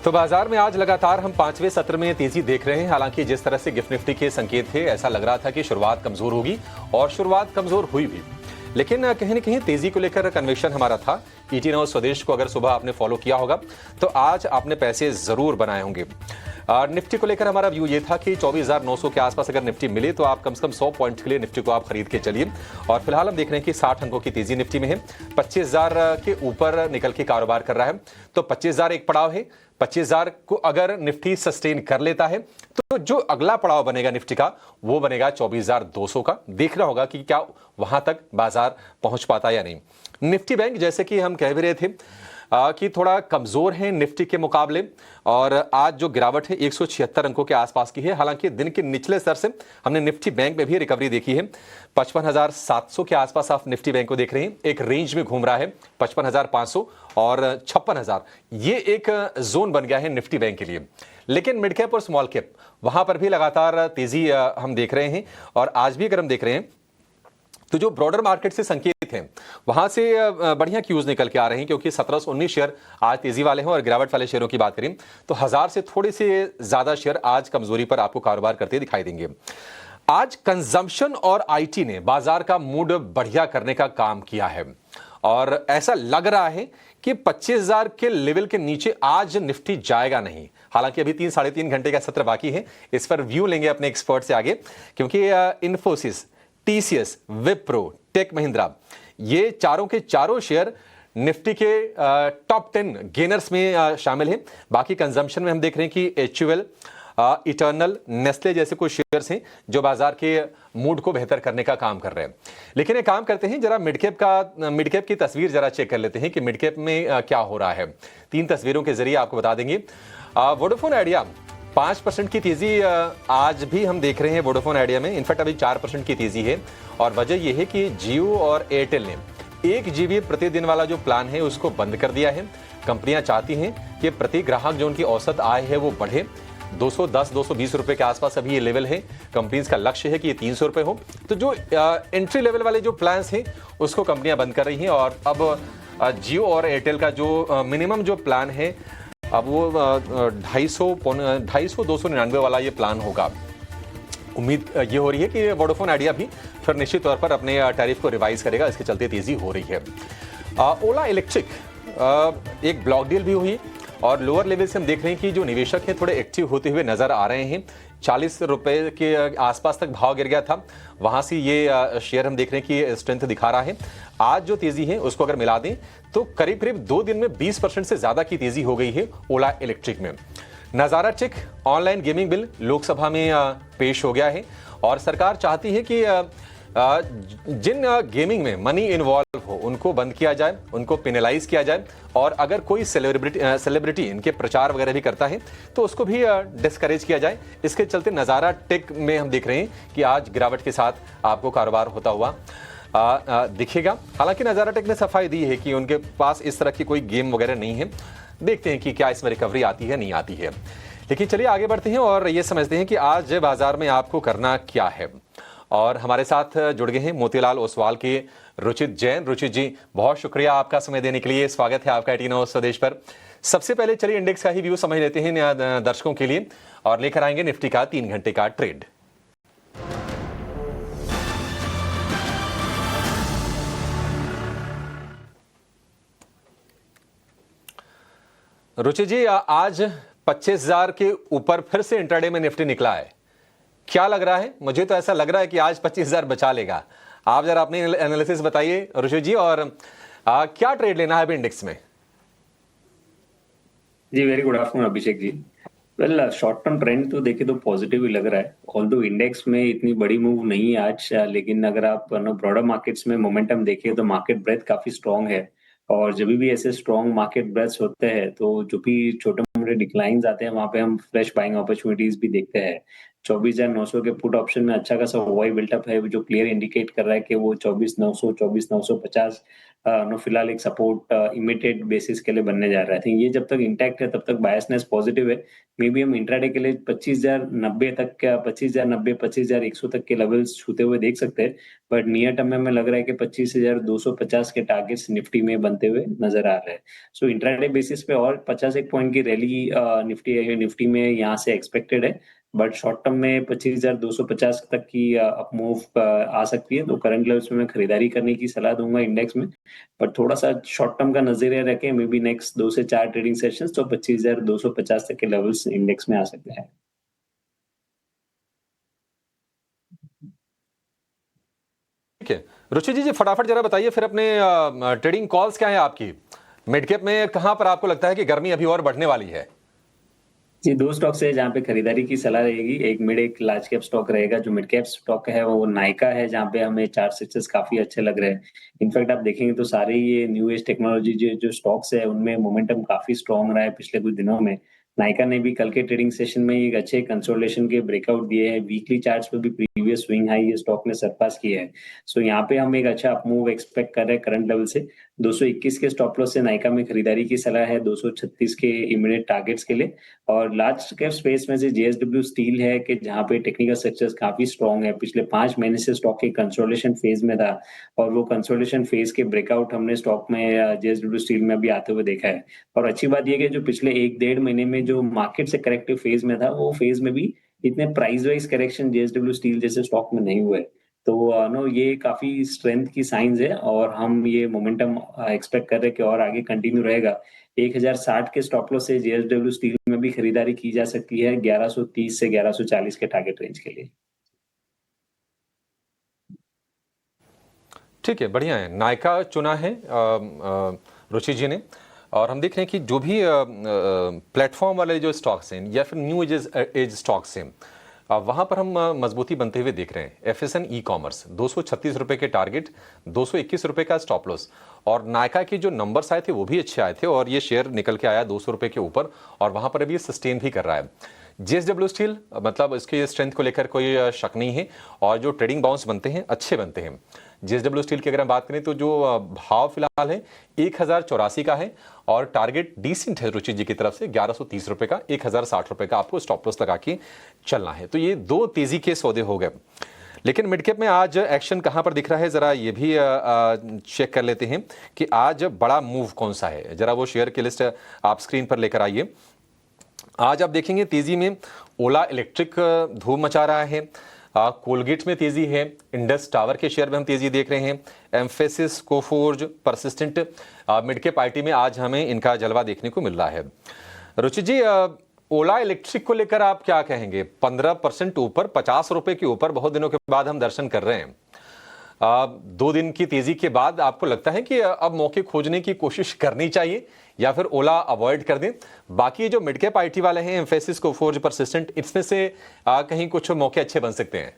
तो बाजार में आज लगातार हम पांचवें सत्र में तेजी देख रहे हैं। हालांकि जिस तरह से गिफ्ट निफ्टी के संकेत थे, ऐसा लग रहा था कि शुरुआत कमजोर होगी और शुरुआत कमजोर हुई भी। लेकिन कहीं न कहीं तेजी को लेकर कन्विक्शन हमारा था। ईटी नाउ स्वदेश को अगर सुबह आपने फॉलो किया होगा तो आज आपने पैसे जरूर बनाए होंगे। निफ्टी को लेकर हमारा व्यू ये था कि 24,900 के आसपास अगर निफ्टी मिले तो आप कम से कम 100 पॉइंट के लिए निफ्टी को आप खरीद के चलिए। और फिलहाल हम देख रहे हैं कि 60 अंकों की तेजी निफ्टी में है, 25,000 के ऊपर निकल के कारोबार कर रहा है। तो 25,000 एक पड़ाव है। 25,000 को अगर निफ्टी सस्टेन कर लेता है तो जो अगला पड़ाव बनेगा निफ्टी का वो बनेगा 24,200 का। देखना होगा कि क्या वहां तक बाजार पहुंच पाता या नहीं। निफ्टी बैंक जैसे कि हम कह भी रहे थे कि थोड़ा कमजोर है निफ्टी के मुकाबले, और आज जो गिरावट है 176 अंकों के आसपास की है। हालांकि दिन के निचले स्तर से हमने निफ्टी बैंक में भी रिकवरी देखी है। 55,700 के आसपास आप निफ्टी बैंक को देख रहे हैं, एक रेंज में घूम रहा है। 55,500 और 56,000 ये एक जोन बन गया है निफ्टी बैंक के लिए। लेकिन मिड कैप और स्मॉल कैप वहां पर भी लगातार तेजी हम देख रहे हैं। और आज भी अगर हम देख रहे हैं तो जो ब्रॉडर मार्केट से संकेत हैं वहां से बढ़िया क्यूज निकल के आ रहे हैं, क्योंकि 1719 शेयर आज तेजी वाले हैं। और गिरावट वाले शेयरों की बात करें तो 1000 से थोड़े से ज्यादा शेयर आज कमजोरी पर आपको कारोबार करते दिखाई देंगे। आज कंजम्पशन और आईटी ने बाजार का मूड बढ़िया करने का काम किया है, और ऐसा लग रहा है कि 25,000 के लेवल के नीचे आज निफ्टी जाएगा नहीं। हालांकि अभी 3-3.5 घंटे का सत्र बाकी है। इस पर व्यू लेंगे अपने एक्सपर्ट से आगे, क्योंकि इन्फोसिस, टीसीएस, विप्रो, टेक महिंद्रा ये चारों के चारों शेयर निफ्टी के टॉप 10 गेनर्स में शामिल हैं। बाकी कंजम्पशन में हम देख रहे हैं कि एचयूएल, इटर्नल, नेस्ले जैसे कुछ शेयर्स हैं जो बाजार के मूड को बेहतर करने का काम कर रहे हैं। लेकिन एक काम करते हैं, जरा मिड कैप की तस्वीर जरा चेक कर लेते हैं कि मिड कैप में क्या हो रहा है। 3 तस्वीरों के जरिए आपको बता देंगे। वोडाफोन आइडिया 5% की तेजी आज भी हम देख रहे हैं वोडाफोन आइडिया में। इनफैक्ट अभी 4% की तेजी है, और वजह यह है कि जियो और एयरटेल ने 1 GB प्रतिदिन वाला जो प्लान है उसको बंद कर दिया है। कंपनियां चाहती हैं कि प्रति ग्राहक जो उनकी औसत आय है वो बढ़े। 210-220 रुपए के आसपास अभी ये लेवल है। कंपनीज का लक्ष्य है कि ये 300 रुपए हो। तो जो एंट्री लेवल वाले जो प्लान्स हैं उसको कंपनियां बंद कर रही हैं। और अब जियो और एयरटेल का जो मिनिमम जो प्लान है अब वो 299 वाला ये प्लान होगा। उम्मीद ये हो रही है कि वोडाफोन आइडिया भी फिर निश्चित तौर पर अपने टैरिफ को रिवाइज करेगा। इसके चलते तेजी हो रही है। ओला इलेक्ट्रिक एक ब्लॉक डील भी हुई, और लोअर लेवल से हम देख रहे हैं कि जो निवेशक हैं थोड़े एक्टिव होते हुए नजर आ रहे हैं। 40 रुपए के आसपास तक भाव गिर गया था, वहां से ये शेयर हम देख रहे हैं कि स्ट्रेंथ दिखा रहा है। आज जो तेजी है उसको अगर मिला दें तो करीब करीब 2 दिन में 20% से ज्यादा की तेजी हो गई है ओला इलेक्ट्रिक में। नजारा take online gaming bill Lok Sabha में पेश हो गया है, और सरकार चाहती है कि जिन गेमिंग में मनी इन्वॉल्व हो उनको बंद किया जाए, उनको पेनलाइज किया जाए। और अगर कोई सेलिब्रिटी इनके प्रचार वगैरह भी करता है तो उसको भी डिस्करेज किया जाए। इसके चलते नजारा टेक में हम देख रहे हैं कि आज गिरावट के साथ आपको कारोबार होता हुआ दिखेगा। हालांकि नजारा टेक ने सफाई दी है कि उनके पास इस तरह की कोई गेम वगैरह नहीं है। देखते हैं कि क्या इसमें रिकवरी आती है नहीं आती है। लेकिन चलिए आगे बढ़ते हैं और ये समझते हैं कि आज बाजार में आपको करना क्या है। और हमारे साथ जुड़ गए हैं मोतीलाल ओसवाल के रुचित जैन। रुचित जी, बहुत शुक्रिया आपका समय देने के लिए। स्वागत है आपका ईटी नाउ स्वदेश पर। सबसे पहले चलिए इंडेक्स का ही व्यू समझ लेते हैं दर्शकों के लिए, और लेकर आएंगे निफ्टी का 3 घंटे का ट्रेड। रुचित जी, आज 25,000 के ऊपर फिर से इंट्राडे में निफ्टी निकला है। क्या लग रहा है? मुझे तो ऐसा लग रहा है कि आज 25,000 बचा लेगा। आप जरा अपनी एनालिसिस बताइए रुचित जी, और क्या ट्रेड लेना है अभी इंडेक्स में? जी very good afternoon Abhishek ji. Well, short term trend तो देखे तो पॉजिटिव ही लग रहा है। ऑल्दो इंडेक्स में इतनी बड़ी मूव नहीं है आज, लेकिन अगर आप ब्रॉडर मार्केट्स में मोमेंटम देखें तो मार्केट ब्रेथ काफी स्ट्रांग है। और जब भी ऐसे स्ट्रांग मार्केट ब्रेथ्स होते हैं तो जो भी छोटे मोटे डिक्लाइंस आते हैं वहां पे हम फ्रेश बाइंग अपॉर्चुनिटीज भी देखते हैं। 24,900 के पुट ऑप्शन में अच्छा खासा ओवाई बिल्टअप है, जो क्लियर इंडिकेट कर रहा है कि वो 24,900, 24,950 नो फिलहाल एक सपोर्ट इमीडिएट बेसिस के लिए बनने जा रहा है। आई थिंक ये जब तक इंटैक्ट है तब तक बायसनेस पॉजिटिव है। मे बी हम इंट्राडे के लिए 25,090 तक का 25,090, 25,100 तक के लेवल्स छूते हुए देख सकते हैं, बट नियर टर्म में हमें लग रहा है कि 25,250 के टारगेट्स निफ्टी में बनते हुए नजर आ रहे हैं। सो इंट्राडे बेसिस पे और 50 एक पॉइंट की रैली निफ्टी में यहाँ से एक्सपेक्टेड है, बट शॉर्ट टर्म में 25,250 तक की अप मूव आ सकती है। तो करंट लेवल्स में मैं खरीदारी करने की सलाह दूंगा इंडेक्स में, पर थोड़ा सा शॉर्ट टर्म का नजरिया रखें, मे बी नेक्स्ट 2 से 4 ट्रेडिंग सेशंस तो 25,250 तक के लेवल्स इंडेक्स में आ सकते हैं। ठीक है रुचि जी, फटाफट जरा बताइए फिर अपने ट्रेडिंग कॉल्स क्या है आपकी? मिड कैप में कहां पर आपको लगता है कि गर्मी अभी और बढ़ने वाली है? जी, 2 स्टॉक्स है जहाँ पे खरीदारी की सलाह रहेगी। एक मिड एक लार्ज कैप स्टॉक रहेगा। जो मिड कैप स्टॉक है वो नायका है, जहाँ पे हमें चार्ट स्ट्रक्चर्स काफी अच्छे लग रहे हैं। इनफैक्ट आप देखेंगे तो सारे ये न्यू एज टेक्नोलॉजी जो जो स्टॉक्स है उनमें मोमेंटम काफी स्ट्रॉन्ग रहा है पिछले कुछ दिनों में। नायका ने भी कल के ट्रेडिंग सेशन में एक अच्छे कंसोलिडेशन के ब्रेकआउट दिए हैं। वीकली चार्ट्स पे भी प्रीवियस स्विंग हाई ये स्टॉक ने सरपास किया है। सो यहाँ पे हम एक अच्छा अपमूव एक्सपेक्ट कर रहे हैं करंट लेवल से। 221 के स्टॉप लॉस से नायका में खरीदारी की सलाह है, 236 के इमीडिएट टारगेट्स के लिए। और लार्ज कैप स्पेस में से जेएसडब्ल्यू स्टील है कि जहां पे टेक्निकल स्ट्रक्चर्स काफी स्ट्रांग है। पिछले 5 महीने से स्टॉक के कंसोलिडेशन फेज में था, और वो कंसोलिडेशन फेज के ब्रेकआउट हमने स्टॉक में जेएसडब्ल्यू स्टील में भी आते हुए देखा है। और अच्छी बात यह कि जो पिछले 1 डेढ़ महीने में जो मार्केट से करेक्टिव फेज में था, वो फेज में भी इतने price wise correction JSW steel जैसे स्टॉक में नहीं हुए। तो नो ये काफी स्ट्रेंथ की साइंस है, और हम ये मोमेंटम एक्सपेक्ट कर रहे हैं कि और आगे कंटिन्यू रहेगा। 1060 के स्टॉप लॉस से जेएसडब्ल्यू स्टील में भी खरीदारी की जा सकती है 1130 से 1140 के टारगेट रेंज के लिए। ठीक है, बढ़िया है। नायका चुना है रुचि जी ने, और हम देख रहे हैं कि जो भी प्लेटफॉर्म वाले जो स्टॉक्स हैं या फिर न्यू एज स्टॉक्स हैं, वहाँ पर हम मजबूती बनते हुए देख रहे हैं। एफएसएन ई कॉमर्स 236 रुपये के टारगेट, 221 रुपये का स्टॉप लॉस, और नायका के जो नंबर्स आए थे वो भी अच्छे आए थे, और ये शेयर निकल के आया 200 रुपये के ऊपर, और वहाँ पर अभी ये सस्टेन भी कर रहा है। जेएसडब्ल्यू स्टील, मतलब इसके स्ट्रेंथ को लेकर कोई शक नहीं है, और जो ट्रेडिंग बाउंस बनते हैं अच्छे बनते हैं। जेएसडब्ल्यू स्टील की अगर हम बात करें तो जो भाव फिलहाल है 1084 का है, और टारगेट डिसेंट है रुचि जी की तरफ से 1130 रुपए का, 1060 रुपए का आपको स्टॉप लॉस लगा के चलना है। तो ये दो तेजी के सौदे हो गए। लेकिन मिड कैप में आज एक्शन कहां पर दिख रहा है, जरा ये भी चेक कर लेते हैं कि आज बड़ा मूव कौन सा है। जरा वो शेयर की लिस्ट आप स्क्रीन पर लेकर आइए। आज आप देखेंगे तेजी में ओला इलेक्ट्रिक धूम मचा रहा है, कोलगेट में तेजी है, इंडस टावर के शेयर में हम तेजी देख रहे हैं, emphasis, Coforge, persistent, mid cap IT में आज हमें इनका जलवा देखने को मिल रहा है। रुचि जी, ओला इलेक्ट्रिक को लेकर आप क्या कहेंगे? 15% ऊपर, 50 रुपए के ऊपर बहुत दिनों के बाद हम दर्शन कर रहे हैं। 2 दिन की तेजी के बाद आपको लगता है कि अब मौके खोजने की कोशिश करनी चाहिए, या फिर ओला अवॉइड कर दें? बाकी जो मिड कैप आईटी वाले हैं, एम्फेसिस, कोफोर्ज, परसिस्टेंट, इसमें से कहीं कुछ मौके अच्छे बन सकते हैं?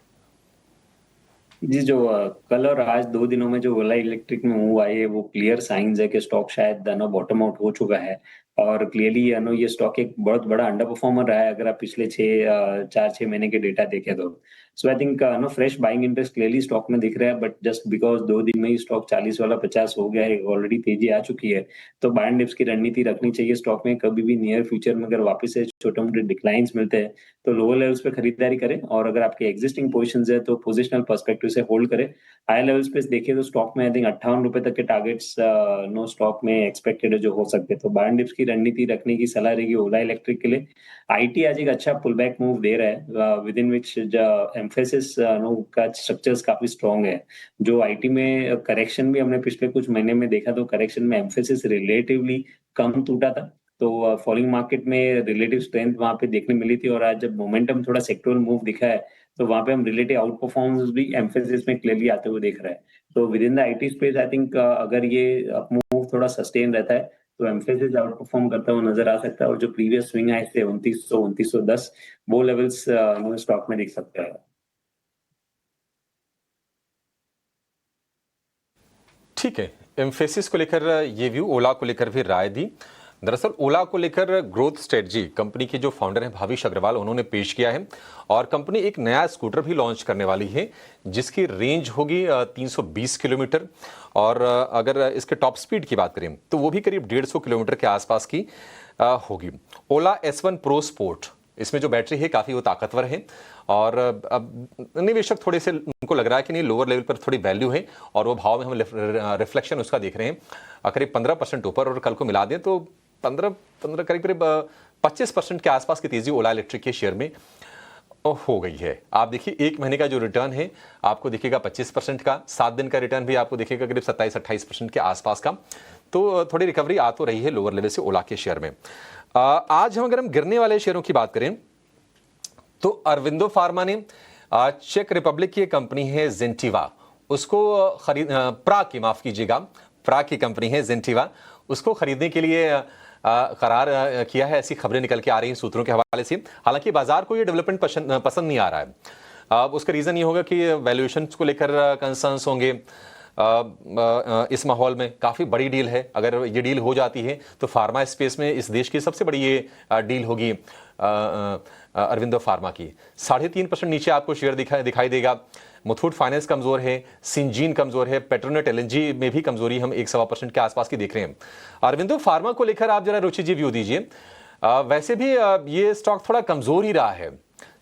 जी, जो कल और आज 2 दिनों में जो ओला इलेक्ट्रिक में मूव आई है, वो क्लियर साइंस है कि स्टॉक शायद बॉटम आउट हो चुका है। और क्लियरली ये स्टॉक एक बहुत बड़ा अंडर परफॉर्मर रहा है, अगर आप पिछले 4-6 महीने के डेटा देखें तो। So I think fresh buying interest clearly stock में दिख रहा है, बट जस्ट बिकॉज 2 दिन में ही स्टॉक 40 वाला 50 हो गया है, ऑलरेडी तेजी आ चुकी है। तो बाय एंड डिप्स की रणनीति रखनी चाहिए स्टॉक में। कभी भी नियर फ्यूचर में अगर वापस से छोटे मोटे डिक्लाइंस मिलते हैं तो लोअर लेवल्स पे खरीदारी करें, और अगर आपके एग्जिस्टिंग पोजीशंस है तो पोजिशनल पर्सपेक्टिव से होल्ड करें। हाई लेवल्स पे देखिए तो स्टॉक में आई थिंक 58 रुपए तक के टारगेट्स नो स्टॉक में एक्सपेक्टेड है जो हो सकते हैं। तो बाय एंड डिप्स की रणनीति रखने की सलाह रहेगी ओला इलेक्ट्रिक के लिए। आईटी आज एक अच्छा पुल बैक मूव दे रहा है, विद इन विच एम्फेसिस नो का स्ट्रक्चर्स काफी स्ट्रॉन्ग है। जो आईटी में करेक्शन भी हमने पिछले कुछ महीने में देखा, तो करेक्शन में एम्फेसिस रिलेटिवली कम टूटा था। तो फॉलिंग मार्केट में रिलेटिव स्ट्रेंथ वहां पे देखने मिली थी, और आज जब मोमेंटम थोड़ा सेक्टोरल मूव दिखा है तो वहां पे हम रिलेटिव आउट परफॉर्मेंस भी एम्फेसिस में क्लियरली आते हुए देख रहे हैं। तो with in the IT space I think अगर ये मूव थोड़ा सस्टेन रहता है तो एम्फेसिस आउट परफॉर्म करता हुआ नजर आ सकता है, और जो प्रीवियस स्विंग आए थे 2900 2910 वो लेवल्स स्टॉक में दिख सकता है। ठीक है, एम्फेसिस को लेकर ये व्यू, ओला को लेकर भी राय दी। दरअसल ओला को लेकर ग्रोथ स्ट्रेटजी कंपनी के जो फाउंडर हैं भाविश अग्रवाल उन्होंने पेश किया है और कंपनी एक नया स्कूटर भी लॉन्च करने वाली है जिसकी रेंज होगी 320 किलोमीटर और अगर इसके टॉप स्पीड की बात करें तो वो भी करीब 150 किलोमीटर के आसपास की होगी। ओला S1 प्रो स्पोर्ट, इसमें जो बैटरी है काफ़ी वो ताकतवर है और अब निवेशक थोड़े से उनको लग रहा है कि नहीं लोअर लेवल पर थोड़ी वैल्यू है और वो भाव में हम रिफ्लेक्शन उसका देख रहे हैं करीब 15% ऊपर और कल को मिला दें तो 15 करीब 25% के आसपास की तेजी ओला इलेक्ट्रिक के शेयर में हो गई है। आप देखिए एक महीने का जो रिटर्न है आपको दिखेगा 25% का, 7 दिन का रिटर्न भी आपको दिखेगा करीब 27-28% के आसपास का। तो थोड़ी रिकवरी आ तो रही है लोअर लेवल से ओला के शेयर में। आज अगर हम गिरने वाले शेयरों की बात करें तो अरविंदो फार्मा ने चेक रिपब्लिक की कंपनी है जेंटिवा उसको प्रा की कंपनी है जेंटिवा उसको खरीदने के लिए करार किया है, ऐसी खबरें निकल के आ रही हैं सूत्रों के हवाले से। हालांकि बाजार को ये डेवलपमेंट पसंद नहीं आ रहा है। उसका रीजन ये होगा कि वैल्यूएशन को लेकर कंसर्न्स होंगे। इस माहौल में काफ़ी बड़ी डील है, अगर ये डील हो जाती है तो फार्मा स्पेस में इस देश की सबसे बड़ी ये डील होगी अरविंदो फार्मा की। 3.5% नीचे आपको शेयर दिखाई देगा। मुथूट फाइनेंस कमजोर है, सिंजीन कमजोर है, पेट्रोनेट LNG में भी कमजोरी हम 1-1.25% के आसपास की देख रहे हैं। अरविंदो फार्मा को लेकर आप जरा रुचि जी व्यू दीजिए। वैसे भी ये स्टॉक थोड़ा कमजोर ही रहा है,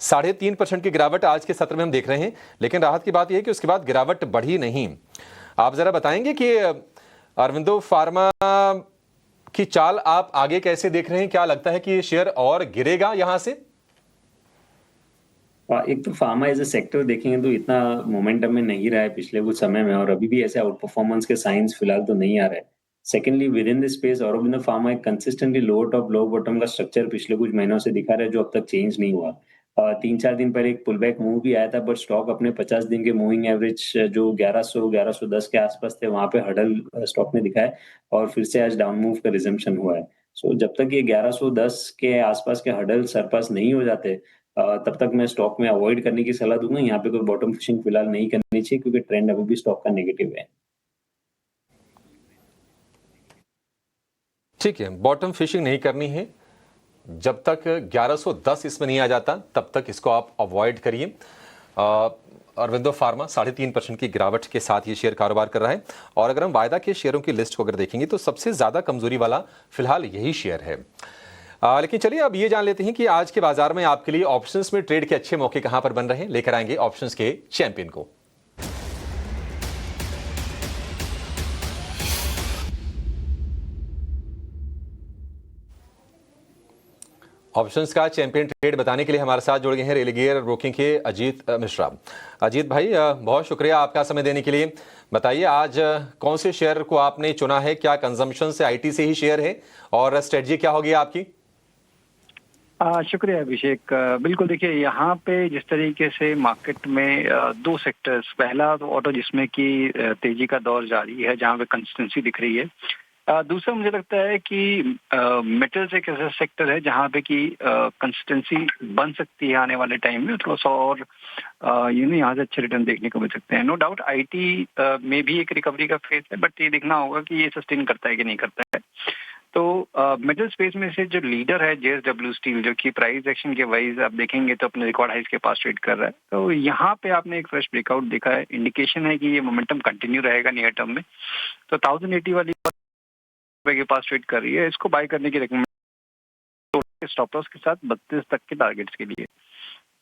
3.5% की गिरावट आज के सत्र में हम देख रहे हैं, लेकिन राहत की बात यह है कि उसके बाद गिरावट बढ़ी नहीं। आप जरा बताएंगे कि अरविंदो फार्मा की चाल आप आगे कैसे देख रहे हैं? क्या लगता है कि ये शेयर और गिरेगा यहां से? एक तो फार्मा एज ए सेक्टर देखेंगे तो इतना मोमेंटम में नहीं रहा है पिछले कुछ समय में और अभी भी ऐसे आउट परफॉर्मेंस के साइंस फिलहाल तो नहीं आ रहे। Secondly with in the space Aurobindo pharma एक कंसिस्टेंटली लो टॉप लो बॉटम का स्ट्रक्चर पिछले कुछ महीनों से दिखा रहा है जो अब तक चेंज नहीं हुआ। 3-4 दिन पहले एक पुल बैक मूव भी आया था, बट स्टॉक अपने 50 दिन के मूविंग एवरेज जो 1100-1110 के आसपास थे वहां पे हडल स्टॉक ने दिखाया और फिर से आज डाउन मूव का रिजम्पशन हुआ है। सो जब तक ये 1110 के आसपास के हडल सरपास नहीं हो जाते तब तक मैं स्टॉक में अवॉइड करने की सलाह दूंगा। यहाँ पे कोई बॉटम फिशिंग फिलहाल नहीं करनी चाहिए क्योंकि ट्रेंड अभी भी स्टॉक का नेगेटिव है। ठीक है, बॉटम फिशिंग नहीं करनी है। जब तक 1110 इसमें नहीं आ जाता तब तक इसको आप अवॉइड करिए। अरविंदो फार्मा 3.5% की गिरावट के साथ ये शेयर कारोबार कर रहा है और अगर हम वायदा के शेयरों की लिस्ट को अगर देखेंगे तो सबसे ज्यादा कमजोरी वाला फिलहाल यही शेयर है। लेकिन चलिए अब ये जान लेते हैं कि आज के बाजार में आपके लिए ऑप्शंस में ट्रेड के अच्छे मौके कहां पर बन रहे हैं। लेकर आएंगे ऑप्शंस के चैंपियन को। ऑप्शंस का चैंपियन ट्रेड बताने के लिए हमारे साथ जुड़ गए हैं रेलिगेयर ब्रोकिंग के अजीत मिश्रा। अजीत भाई बहुत शुक्रिया आपका समय देने के लिए। बताइए आज कौन से शेयर को आपने चुना है? क्या कंजम्पशन से IT से ही शेयर है और स्ट्रेटजी क्या होगी आपकी? शुक्रिया अभिषेक। बिल्कुल देखिए यहाँ पे जिस तरीके से मार्केट में दो सेक्टर्स, पहला तो ऑटो जिसमें कि तेजी का दौर जारी है जहाँ पे कंसिस्टेंसी दिख रही है। दूसरा मुझे लगता है कि मेटल्स एक ऐसा सेक्टर है जहाँ पे कि कंसिस्टेंसी बन सकती है आने वाले टाइम में, थोड़ा सा और यहाँ से अच्छे रिटर्न देखने को मिल सकते हैं। नो डाउट IT में भी एक रिकवरी का फेज है, बट ये देखना होगा कि ये सस्टेन करता है कि नहीं करता है। तो मेटल स्पेस में से जो लीडर है JSW स्टील, जो कि प्राइस एक्शन के वाइज आप देखेंगे तो अपने रिकॉर्ड हाइस के पास ट्रेड कर रहा है, तो यहाँ पे आपने एक फ्रेश ब्रेकआउट देखा है। इंडिकेशन है कि ये मोमेंटम कंटिन्यू रहेगा नियर टर्म में। तो 1080 वाली के पास ट्रेड कर रही है, इसको बाय करने की रिकमेंड स्टॉप लॉस के साथ 32 तक के टारगेट्स के लिए।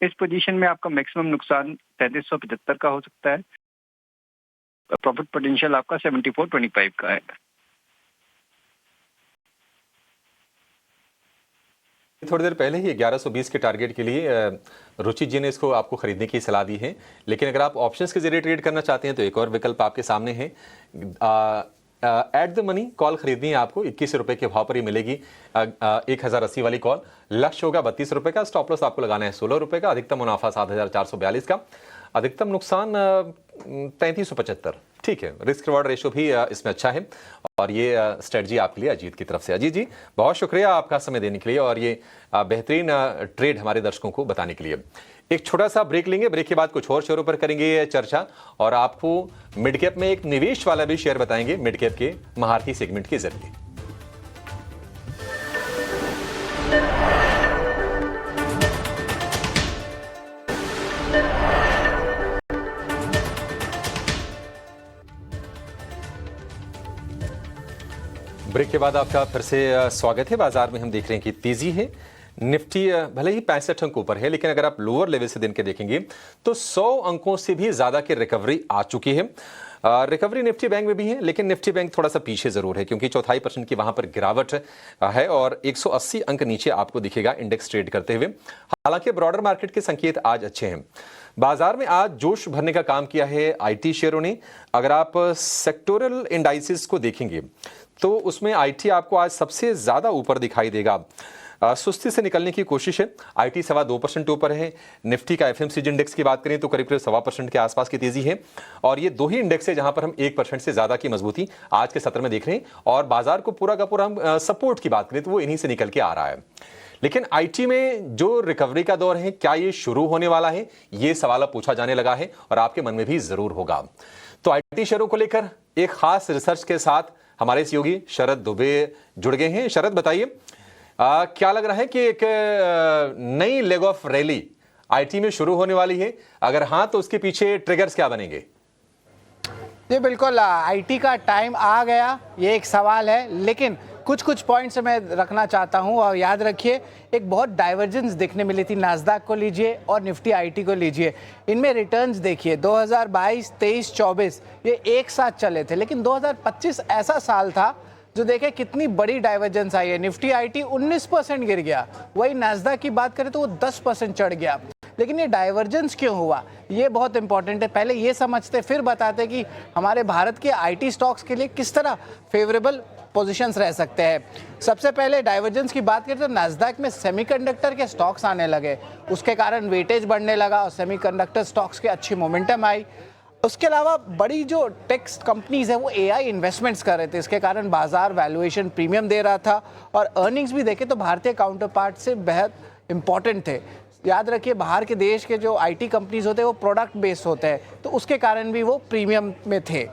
इस पोजीशन में आपका मैक्सिमम नुकसान 3375 का हो सकता है। प्रॉफिट पोटेंशियल आपका 7425 का है। थोड़ी देर पहले ही 1120 के टारगेट के लिए रुचि जी ने इसको आपको खरीदने की सलाह दी है, लेकिन अगर आप ऑप्शंस के जरिए ट्रेड करना चाहते हैं तो एक और विकल्प आपके सामने है। एट द मनी कॉल खरीदनी है आपको, 21 रुपए के भाव पर ही मिलेगी। 1080 वाली कॉल, लक्ष्य होगा 32 रुपए का, स्टॉप लॉस आपको लगाना है 16 रुपए का, अधिकतम मुनाफा 7442 का, अधिकतम नुकसान 3375। ठीक है, रिस्क रिवॉर्ड रेशो भी इसमें अच्छा है और ये स्ट्रेटजी आपके लिए अजीत की तरफ से। अजीत जी बहुत शुक्रिया आपका समय देने के लिए और ये बेहतरीन ट्रेड हमारे दर्शकों को बताने के लिए। एक छोटा सा ब्रेक लेंगे, ब्रेक के बाद कुछ और शेयरों पर करेंगे चर्चा और आपको मिड कैप में एक निवेश वाला भी शेयर बताएंगे मिड कैप के महारथी सेगमेंट के जरिए। ब्रेक के बाद आपका फिर से स्वागत है। बाजार में हम देख रहे हैं कि तेजी है। निफ्टी भले ही 65 अंक ऊपर है, लेकिन अगर आप लोअर लेवल से दिन के देखेंगे तो 100 अंकों से भी ज्यादा की रिकवरी आ चुकी है। रिकवरी निफ्टी बैंक में भी है, लेकिन निफ्टी बैंक थोड़ा सा पीछे जरूर है, क्योंकि 0.25% की वहां पर गिरावट है और 180 अंक नीचे आपको दिखेगा इंडेक्स ट्रेड करते हुए। हालांकि ब्रॉडर मार्केट के संकेत आज अच्छे हैं। बाजार में आज जोश भरने का काम किया है आईटी शेयरों ने। अगर आप सेक्टोरल इंडाइसेस को देखेंगे तो उसमें आईटी आपको आज सबसे ज्यादा ऊपर दिखाई देगा। सुस्ती से निकलने की कोशिश है। आईटी 2.25% ऊपर है। निफ्टी का एफएमसीजी इंडेक्स की बात करें तो करीब 1.25% के आसपास की तेजी है। और ये दो ही इंडेक्स है जहां पर हम 1% से ज्यादा की मजबूती आज के सत्र में देख रहे हैं। और बाजार को पूरा का पूरा हम सपोर्ट की बात करें तो वो इन्हीं से निकल के आ रहा है। लेकिन आईटी में जो रिकवरी का दौर है, क्या ये शुरू होने वाला है, ये सवाल अब पूछा जाने लगा है और आपके मन में भी जरूर होगा। तो आईटी शेयरों को लेकर एक खास रिसर्च के साथ हमारे सहयोगी शरद दुबे जुड़ गए हैं। शरद, बताइए क्या लग रहा है कि एक नई लेग ऑफ रैली आईटी में शुरू होने वाली है? अगर हां तो उसके पीछे ट्रिगर्स क्या बनेंगे? जी बिल्कुल, आईटी का टाइम आ गया, ये एक सवाल है। लेकिन कुछ पॉइंट्स मैं रखना चाहता हूं और याद रखिए, एक बहुत डाइवर्जेंस देखने मिली थी। नास्डैक को लीजिए और निफ्टी आईटी को लीजिए, इनमें रिटर्न्स देखिए 2022, 23, 24 ये एक साथ चले थे। लेकिन 2025 ऐसा साल था जो देखे कितनी बड़ी डाइवर्जेंस आई है। निफ्टी आईटी 19% गिर गया, वही नास्डैक की बात करें तो वो 10% चढ़ गया। लेकिन ये डाइवर्जेंस क्यों हुआ, ये बहुत इंपॉर्टेंट है। पहले ये समझते फिर बताते कि हमारे भारत के आईटी स्टॉक्स के लिए किस तरह फेवरेबल पोजीशंस रह सकते हैं। सबसे पहले डाइवर्जेंस की बात करें तो नास्डैक में सेमीकंडक्टर के स्टॉक्स आने लगे, उसके कारण वेटेज बढ़ने लगा और सेमीकंडक्टर स्टॉक्स की अच्छी मोमेंटम आई। उसके अलावा बड़ी जो टेक कंपनीज है वो एआई इन्वेस्टमेंट्स कर रहे थे, इसके कारण बाजार वैल्यूएशन प्रीमियम दे रहा था। और अर्निंग्स भी देखे तो भारतीय काउंटर पार्ट से बेहद इंपॉर्टेंट थे। याद रखिए, बाहर के देश के जो आईटी कंपनीज होते हैं वो प्रोडक्ट बेस्ड होते हैं, तो उसके कारण भी वो प्रीमियम में थे।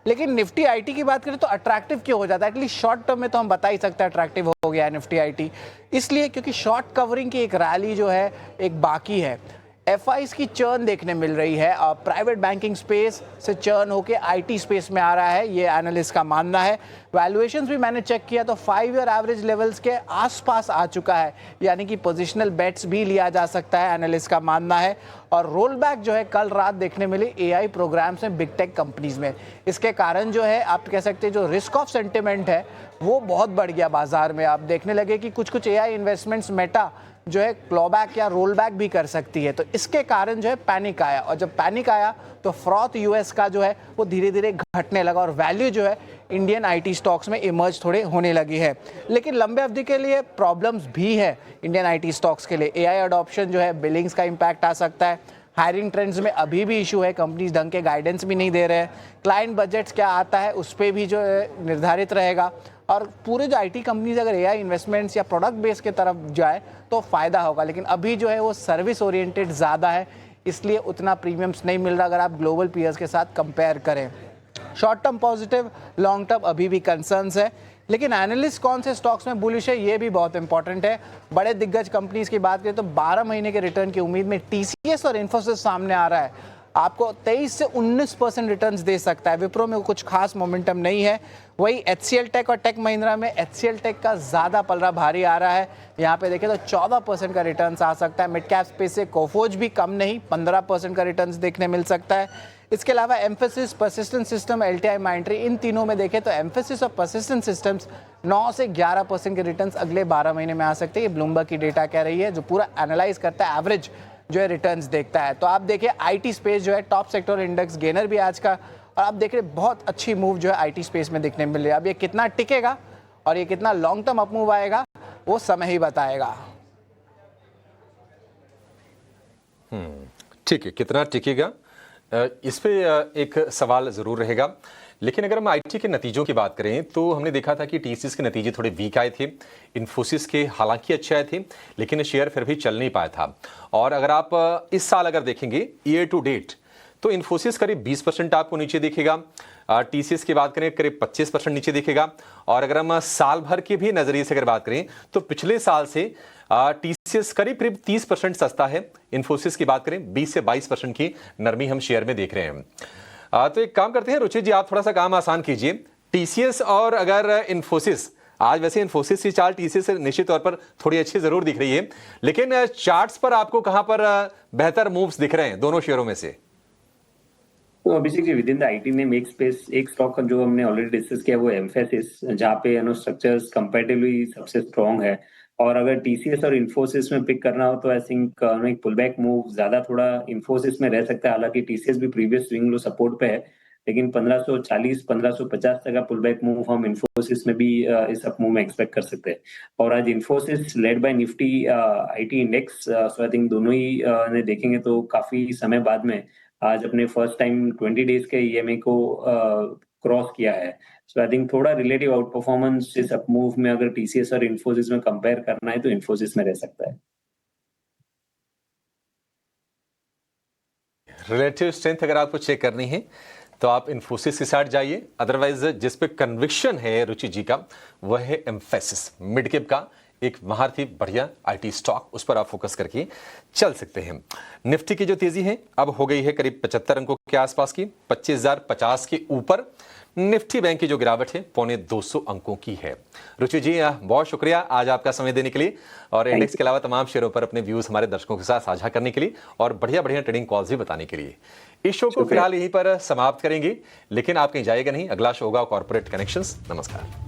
लेकिन निफ्टी आईटी की बात करें तो अट्रैक्टिव क्यों हो जाता है? एटलीस्ट शॉर्ट टर्म में तो हम बता ही सकते हैं अट्रैक्टिव हो गया है निफ्टी आईटी, इसलिए क्योंकि शॉर्ट कवरिंग की एक रैली जो है एक बाकी है। एफआईज की चर्न देखने मिल रही है और प्राइवेट बैंकिंग स्पेस से चर्न होके आईटी स्पेस में आ रहा है, ये एनालिस्ट का मानना है। वैल्यूएशंस भी मैंने चेक किया तो 5 ईयर एवरेज लेवल्स के आसपास आ चुका है, यानी कि पोजिशनल बेट्स भी लिया जा सकता है, एनालिस्ट का मानना है। और रोल बैक जो है कल रात देखने मिली एआई प्रोग्राम्स में बिग टेक कंपनीज में, इसके कारण जो है आप कह सकते हैं जो रिस्क ऑफ सेंटिमेंट है वो बहुत बढ़ गया बाजार में। आप देखने लगे कि कुछ एआई इन्वेस्टमेंट्स मेटा जो है क्लॉबैक या रोल बैक भी कर सकती है, तो इसके कारण जो है पैनिक आया। और जब पैनिक आया तो फ्रॉथ यूएस का जो है वो धीरे धीरे घटने लगा और वैल्यू जो है इंडियन आईटी स्टॉक्स में इमर्ज थोड़े होने लगी है। लेकिन लंबे अवधि के लिए प्रॉब्लम्स भी है इंडियन आईटी स्टॉक्स के लिए। एआई अडॉप्शन जो है, बिलिंग्स का इम्पैक्ट आ सकता है। हायरिंग ट्रेंड्स में अभी भी इशू है, कंपनीज ढंग के गाइडेंस भी नहीं दे रहे हैं। क्लाइंट बजट्स क्या आता है उस पर भी जो है निर्धारित रहेगा। और पूरे जो आईटी कंपनीज अगर एआई इन्वेस्टमेंट्स या प्रोडक्ट बेस के तरफ जाए तो फ़ायदा होगा। लेकिन अभी जो है वो सर्विस ओरिएंटेड ज़्यादा है, इसलिए उतना प्रीमियम्स नहीं मिल रहा अगर आप ग्लोबल पीयर्स के साथ कंपेयर करें। Short term positive, long term अभी भी कंसर्न्स है। लेकिन एनालिस्ट कौन से स्टॉक्स में बुलिश है ये भी बहुत इंपॉर्टेंट है। बड़े दिग्गज कंपनीज की बात करें तो 12 महीने के रिटर्न की उम्मीद में टीसीएस और इन्फोसिस सामने आ रहा है, आपको 23 से 19% रिटर्न्स दे सकता है। विप्रो में कुछ खास मोमेंटम नहीं है। वही एचसीएल टेक और टेक महिंद्रा में एचसीएल टेक का ज़्यादा पलड़ा भारी आ रहा है, यहाँ पे देखें तो 14% का रिटर्न्स आ सकता है। मिड कैप स्पेस से कोफोज भी कम नहीं, 15% का रिटर्न्स देखने मिल सकता है। इसके अलावा एम्फेसिस, परसिस्टेंट सिस्टम, एलटीआई माइंट्री, इन तीनों में देखें तो एम्फेसिस और परसिस्टेंट सिस्टम्स 9 से 11% के रिटर्न्स अगले 12 महीने में आ सकते हैं। ये ब्लूमबर्ग की डेटा कह रही है, जो पूरा एनालाइज करता है, एवरेज जो है रिटर्न्स देखता है। तो आप देखिए आईटी स्पेस जो है टॉप सेक्टर इंडेक्स गेनर भी आज का, और आप देख रहे बहुत अच्छी मूव जो है आईटी स्पेस में देखने मिल रही है। अब ये कितना टिकेगा और ये कितना लॉन्ग टर्म अप मूव आएगा वो समय ही बताएगा। ठीक है, कितना टिकेगा इस पे एक सवाल जरूर रहेगा। लेकिन अगर हम आईटी के नतीजों की बात करें तो हमने देखा था कि टीसीएस के नतीजे थोड़े वीक आए थे, इन्फोसिस के हालांकि अच्छे आए थे, लेकिन शेयर फिर भी चल नहीं पाया था। और अगर आप इस साल अगर देखेंगे ईयर टू डेट तो इन्फोसिस करीब 20% आपको नीचे दिखेगा, टीसीएस की बात करें करीब 25% नीचे दिखेगा। और अगर हम साल भर के भी नजरिए से अगर बात करें तो पिछले साल से टीसीएस करीब 30% सस्ता है। इन्फोसिस की बात करें 20 से 22% की नरमी हम शेयर में देख रहे हैं। तो एक काम करते हैं रुचि जी, आप थोड़ा सा काम आसान कीजिए। टीसीएस और अगर इन्फोसिस आज वैसे इन्फोसिस की चार्ट टीसीएस से निश्चित तौर पर थोड़ी अच्छी जरूर दिख रही है, लेकिन चार्ट्स पर आपको कहां पर बेहतर मूव्स दिख रहे हैं दोनों शेयरों में से? तो Abhishek ji, within the IT name एक स्पेस, एक स्टॉक जो हमने ऑलरेडी डिस्कस किया वो एम्फेसिस, जहाँ पे स्ट्रक्चर्स कंपैरेटिवली सबसे स्ट्रॉन्ग है। और अगर टीसीएस और इन्फोसिस में पिक करना हो तो आई थिंक एक पुल बैक मूव ज्यादा थोड़ा इन्फोसिस में रह सकता है। हालांकि टीसीएस भी प्रीवियस स्विंग लो सपोर्ट पे है, लेकिन 1540 1550 तक का पुल बैक मूव हम इन्फोसिस में भी इस अप मूव में एक्सपेक्ट कर सकते हैं। और आज Infosys led by Nifty IT index, so I think दोनों ही ने देखेंगे तो काफी समय बाद में आज अपने फर्स्ट टाइम 20 डेज के ईएमए को क्रॉस किया है। सो आई थिंक थोड़ा रिलेटिव आउट परफॉर्मेंस इस अप मूव में अगर टीसीएस और इन्फोसिस में कंपेयर करना है तो इन्फोसिस में रह सकता है। रिलेटिव स्ट्रेंथ अगर आपको चेक करनी है तो आप इन्फोसिस के साथ जाइए, अदरवाइज जिस पे कन्विक्शन है रुचि जी का वह है एम्फेसिस, मिड कैप का एक महारथी बढ़िया आईटी स्टॉक, उस पर आप फोकस करके चल सकते हैं। निफ्टी की जो तेजी है अब हो गई है करीब 75 अंकों के आसपास की, 25,050 के ऊपर। निफ्टी बैंक की जो गिरावट है 250 अंकों की है। रुचि जी बहुत शुक्रिया आज आपका समय देने के लिए और इंडेक्स के अलावा तमाम शेयरों पर अपने व्यूज हमारे दर्शकों के साथ साझा करने के लिए और बढ़िया बढ़िया ट्रेडिंग कॉल्स भी बताने के लिए। इस शो को फिलहाल यहीं पर समाप्त करेंगे, लेकिन आप कहीं जाएगा नहीं, अगला शो होगा कॉर्पोरेट कनेक्शंस। नमस्कार।